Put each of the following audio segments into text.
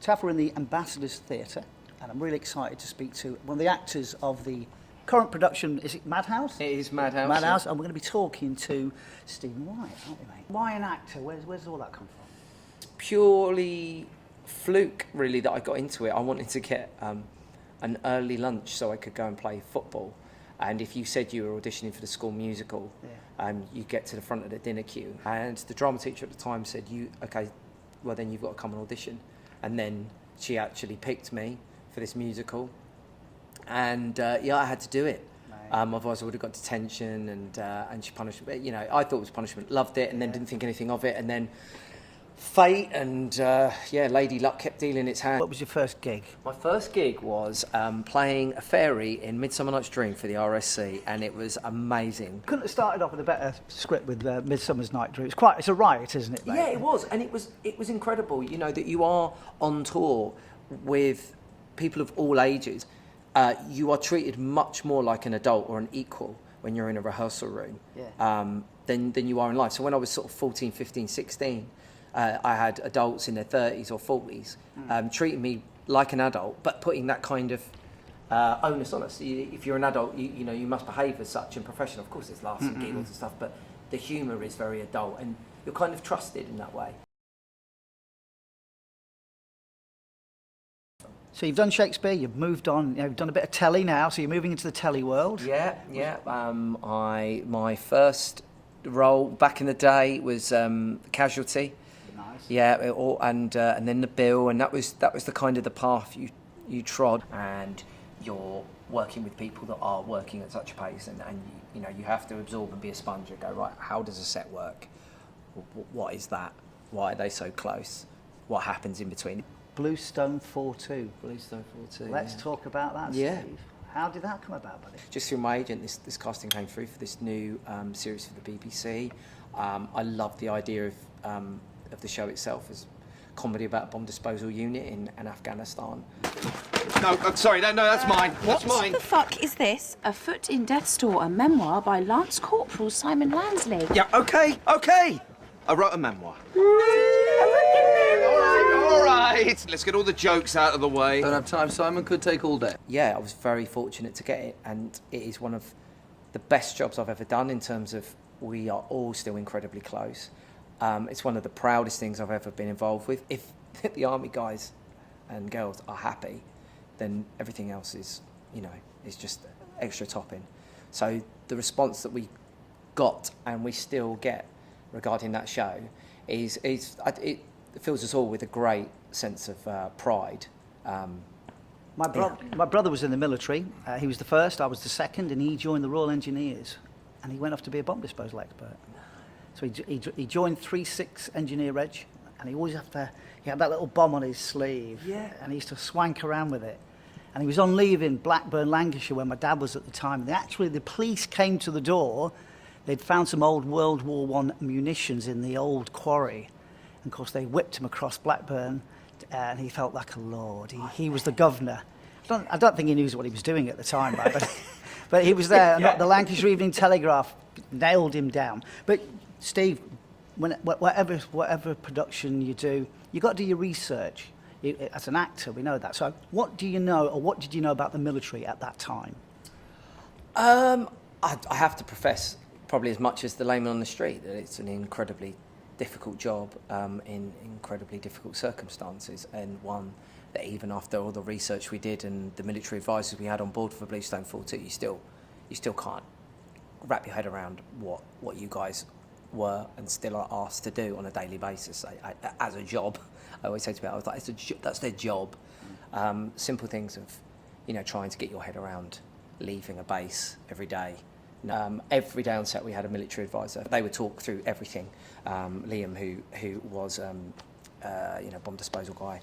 Chapter. We're in the Ambassadors Theatre, and I'm really excited to speak to one of the actors of the current production. Is it Madhouse? It is Madhouse. Madhouse, and we're going to be talking to Stephen Wight, aren't we, mate? Why an actor? Where's all that come from? Purely fluke, really, that I got into it. I wanted to get an early lunch so I could go and play football. And if you said you were auditioning for the school musical, you get to the front of the dinner queue. And the drama teacher at the time said, okay, well then you've got to come and audition. And then she actually picked me for this musical. And yeah, I had to do it. Otherwise I would have got detention and she punished me. You know, I thought it was punishment, loved it, and then didn't think anything of it. And then fate and Lady Luck kept dealing its hand. What was your first gig? My first gig was playing a fairy in Midsummer Night's Dream for the RSC, and it was amazing. Couldn't have started off with a better script with Midsummer's Night's Dream. It's a riot, isn't it, mate? Yeah, it was, and it was incredible. You know that you are on tour with people of all ages. You are treated much more like an adult or an equal when you're in a rehearsal room than you are in life. So when I was sort of 14, 15, 16, I had adults in their 30s or 40s treating me like an adult, but putting that kind of onus on us. If you're an adult, you know, you must behave as such and professional. Of course, there's laughs and giggles and stuff, but the humour is very adult, and you're kind of trusted in that way. So you've done Shakespeare, you've moved on, you've done a bit of telly now, so you're moving into the telly world. Yeah. My first role back in the day was Casualty. Nice. Yeah, and then The Bill, and that was the kind of the path you trod, and you're working with people that are working at such a pace, and you know you have to absorb and be a sponge and go, right, how does a set work? What is that? Why are they so close? What happens in between? Bluestone 4-2. Bluestone 4-2. Let's talk about that, Yeah. Steve. How did that come about, buddy? Just through my agent, this casting came through for this new series for the BBC. I love the idea of the show itself as comedy about a bomb disposal unit in Afghanistan. No, I'm sorry, no, that's mine. That's mine. What the fuck is this? A Foot in Death's Door, a memoir by Lance Corporal Simon Lansley. Yeah, okay. I wrote a memoir. All right. Let's get all the jokes out of the way. Don't have time, Simon. Could take all day. Yeah, I was very fortunate to get it, and it is one of the best jobs I've ever done in terms of we are all still incredibly close. It's one of the proudest things I've ever been involved with. If the army guys and girls are happy, then everything else is, you know, is just extra topping. So the response that we got and we still get regarding that show it fills us all with a great sense of pride. My brother was in the military. He was the first, I was the second, and he joined the Royal Engineers, and he went off to be a bomb disposal expert. So he joined 3-6 Engineer Reg, and he had that little bomb on his sleeve, and he used to swank around with it. And he was on leave in Blackburn, Lancashire, where my dad was at the time. And the police came to the door. They'd found some old World War I munitions in the old quarry. And of course, they whipped him across Blackburn, and he felt like a lord. He was the governor. I don't think he knew what he was doing at the time, right? but he was there. And the Lancashire Evening Telegraph nailed him down. But Steve, whatever production you do, you've got to do your research. As an actor, we know that. So what do you know, or what did you know about the military at that time? I have to profess, probably as much as the layman on the street, that it's an incredibly difficult job in incredibly difficult circumstances, and one that even after all the research we did and the military advisors we had on board for Bluestone 4-2, you still can't wrap your head around what you guys were and still are asked to do on a daily basis as a job. I always say to people, I was like, that's their job. Simple things of, you know, trying to get your head around leaving a base every day. Every day on set we had a military advisor. They would talk through everything. Liam, who was bomb disposal guy,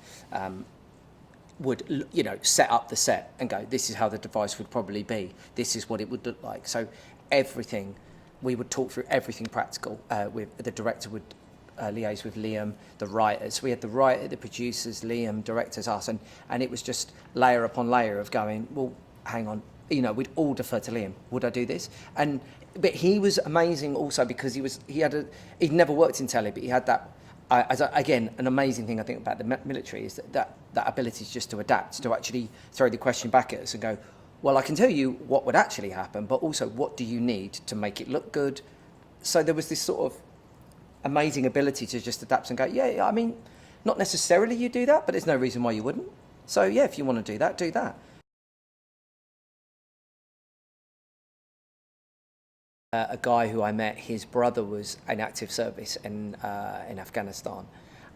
would set up the set and go, this is how the device would probably be. This is what it would look like. So everything, we would talk through everything practical. With the director would liaise with Liam, the writers. We had the writer, the producers, Liam, directors, us, and it was just layer upon layer of going, well, hang on. You know, we'd all defer to Liam. Would I do this? But he was amazing also because he'd never worked in telly, but he had that again, an amazing thing I think about the military is that ability is just to adapt, to actually throw the question back at us and go, well, I can tell you what would actually happen, but also what do you need to make it look good? So there was this sort of amazing ability to just adapt and go, yeah, I mean, not necessarily you do that, but there's no reason why you wouldn't. So yeah, if you want to do that, do that. A guy who I met, his brother was in active service in Afghanistan,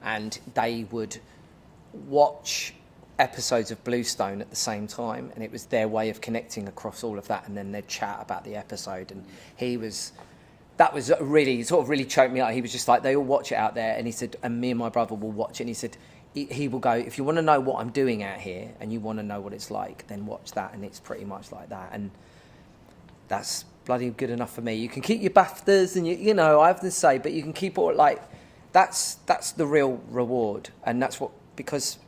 and they would watch episodes of Bluestone at the same time, and it was their way of connecting across all of that, and then they'd chat about the episode. And that was really choked me up. He was just like, they all watch it out there, and he said, and me and my brother will watch it, and he said, he will go, if you want to know what I'm doing out here and you want to know what it's like, then watch that. And it's pretty much like that, and that's bloody good enough for me. You can keep your BAFTAs and you know, I have to say, but you can keep all, like, that's the real reward. And that's what, because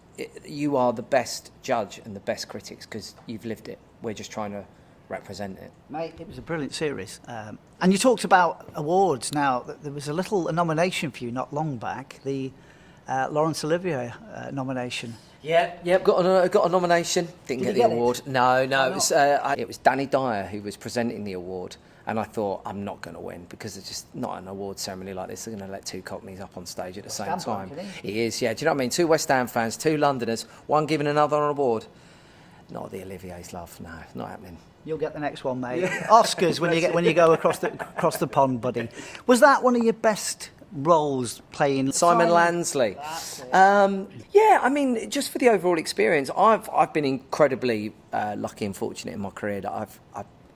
you are the best judge and the best critics because you've lived it. We're just trying to represent it. Mate, it was a brilliant series. And you talked about awards. Now, there was a nomination for you not long back, the Laurence Olivier nomination. Yeah, got a nomination. Didn't get the award. No, it was Danny Dyer who was presenting the award, and I thought, I'm not going to win because it's just not an award ceremony like this. They're going to let two Cockneys up on stage at the same time. He is, yeah. Do you know what I mean? Two West Ham fans, two Londoners, one giving another an award. Not the Olivier's, love. No, not happening. You'll get the next one, mate. Yeah. Oscars when you go across the pond, buddy. Was that one of your best roles playing Simon Lansley? Yeah, I mean, just for the overall experience, I've been incredibly lucky and fortunate in my career that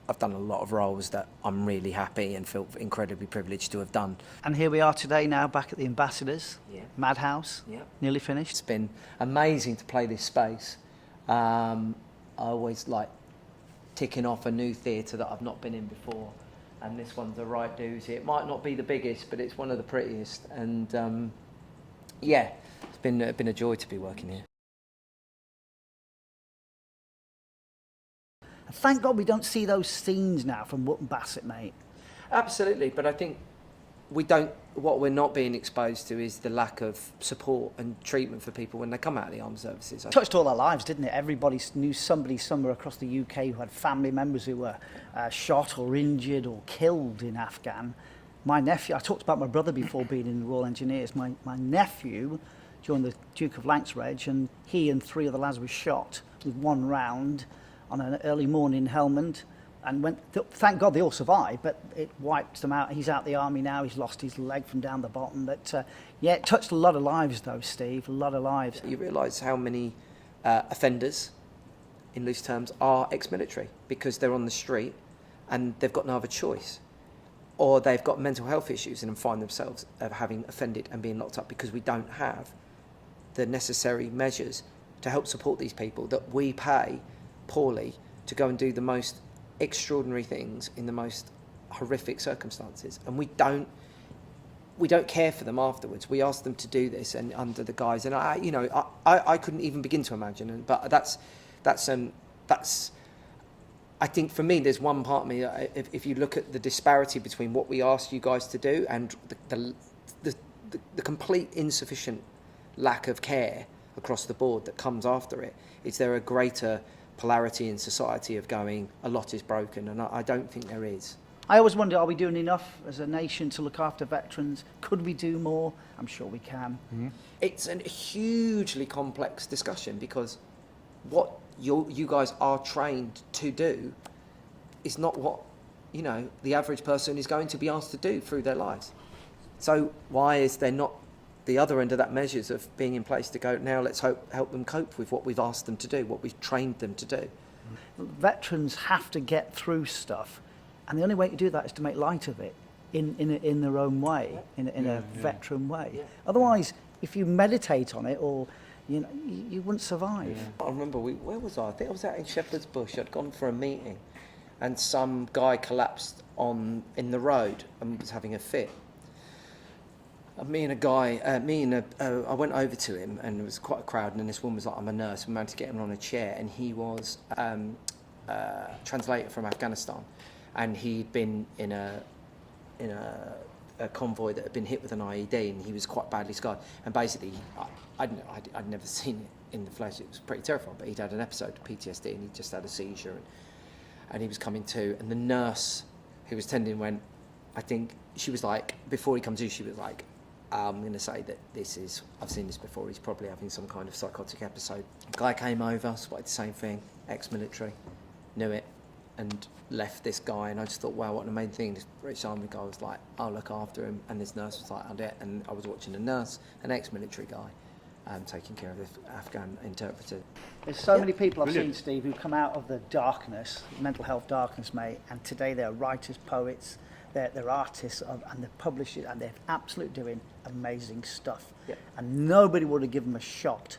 I've done a lot of roles that I'm really happy and feel incredibly privileged to have done. And here we are today now back at the Ambassadors, yeah. Madhouse, yeah. Nearly finished. It's been amazing to play this space. I always like ticking off a new theatre that I've not been in before. And this one's the right doozy. It might not be the biggest, but it's one of the prettiest. And yeah, it's been a joy to be working here. Thank God we don't see those scenes now from Wootton Bassett, mate. Absolutely, but I think what we're not being exposed to is the lack of support and treatment for people when they come out of the armed services. It touched all our lives, didn't it? Everybody knew somebody somewhere across the UK who had family members who were shot or injured or killed in Afghan. My nephew, I talked about my brother before being in the Royal Engineers. My nephew joined the Duke of Lancashire, and he and three other lads were shot with one round on an early morning in Helmand. And thank God they all survived, but it wiped them out. He's out the army now. He's lost his leg from down the bottom. But yeah, it touched a lot of lives, though, Steve. A lot of lives. You realise how many offenders, in loose terms, are ex-military because they're on the street and they've got no other choice, or they've got mental health issues and find themselves having offended and being locked up because we don't have the necessary measures to help support these people that we pay poorly to go and do the most extraordinary things in the most horrific circumstances, and we don't care for them afterwards. We ask them to do this and under the guise, and I couldn't even begin to imagine. But that's I think for me, there's one part of me. If you look at the disparity between what we asked you guys to do and the complete insufficient lack of care across the board that comes after it, is there a greater polarity in society of going, a lot is broken? And I don't think there is. I always wonder, are we doing enough as a nation to look after veterans? Could we do more? I'm sure we can. Mm-hmm. It's a hugely complex discussion because what you guys are trained to do is not what the average person is going to be asked to do through their lives. So why is there not the other end of that measures of being in place to go, now let's help them cope with what we've asked them to do, what we've trained them to do? Veterans have to get through stuff, and the only way to do that is to make light of it in their own way, in a veteran way. Yeah. Otherwise, if you meditate on it, or you wouldn't survive. Yeah. I remember, where was I? I think I was out in Shepherd's Bush. I'd gone for a meeting, and some guy collapsed in the road and was having a fit. I went over to him, and it was quite a crowd, and this woman was like, I'm a nurse. We managed to get him on a chair, and he was translator from Afghanistan, and he'd been in a a convoy that had been hit with an IED, and he was quite badly scarred. And basically, I'd never seen it in the flesh. It was pretty terrifying. But he'd had an episode of PTSD, and he just had a seizure, and he was coming to. And the nurse who was tending went, I think she was like, before he comes to, she was like, I'm going to say that I've seen this before, he's probably having some kind of psychotic episode. The guy came over, spotted the same thing, ex-military, knew it, and left this guy. And I just thought, wow, what an amazing thing. This British Army guy was like, I'll look after him. And this nurse was like, I'll do it. And I was watching a nurse, an ex-military guy, taking care of the Afghan interpreter. There's so many people I've seen, Steve, who come out of the darkness, mental health darkness, mate, and today they're writers, poets, they're artists, and they're publishers, and they're absolutely doing amazing stuff. Yep. And nobody would have given them a shot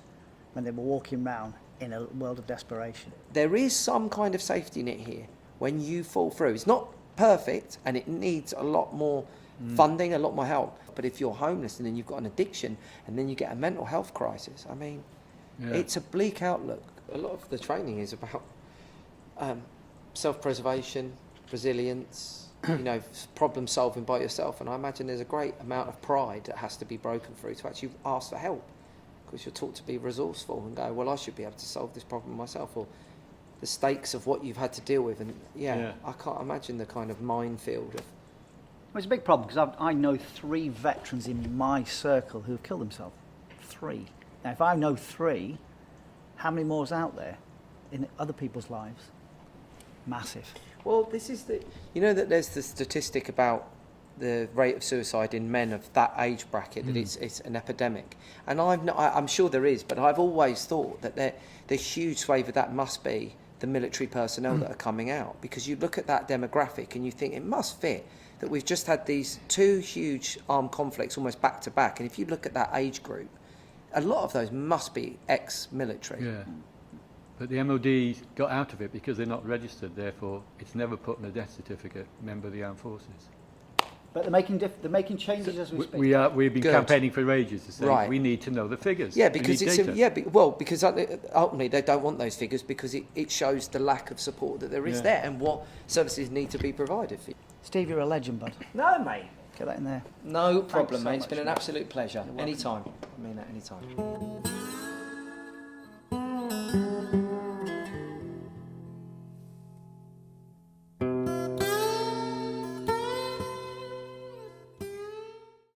when they were walking around in a world of desperation. There is some kind of safety net here when you fall through. It's not perfect, and it needs a lot more funding, a lot more help. But if you're homeless and then you've got an addiction and then you get a mental health crisis, I mean, it's a bleak outlook. A lot of the training is about self-preservation, resilience, problem solving by yourself. And I imagine there's a great amount of pride that has to be broken through to actually ask for help, because you're taught to be resourceful and go, well, I should be able to solve this problem myself, or the stakes of what you've had to deal with. And I can't imagine the kind of minefield of... Well, it's a big problem, because I know 3 veterans in my circle who've killed themselves. 3. Now, if I know 3, how many more is out there in other people's lives? Massive. Well, this is the... You know that there's the statistic about the rate of suicide in men of that age bracket, that it's an epidemic. And I'm sure there is, but I've always thought that the huge swathe of that must be the military personnel that are coming out. Because you look at that demographic and you think it must fit that we've just had these 2 huge armed conflicts almost back to back. And if you look at that age group, a lot of those must be ex-military. Yeah. But the MOD got out of it because they're not registered, therefore it's never put in a death certificate, member of the armed forces. But they're making changes as we speak. We've been Good. campaigning for ages to say Right. we need to know the figures. Yeah, We because need it's data. because ultimately they don't want those figures, because it shows the lack of support that there is there and what services need to be provided for you. Steve, you're a legend, bud. No, mate. Get that in there. No problem, so mate. It's much, been an mate. absolute pleasure. welcome. Anytime. I mean that anytime.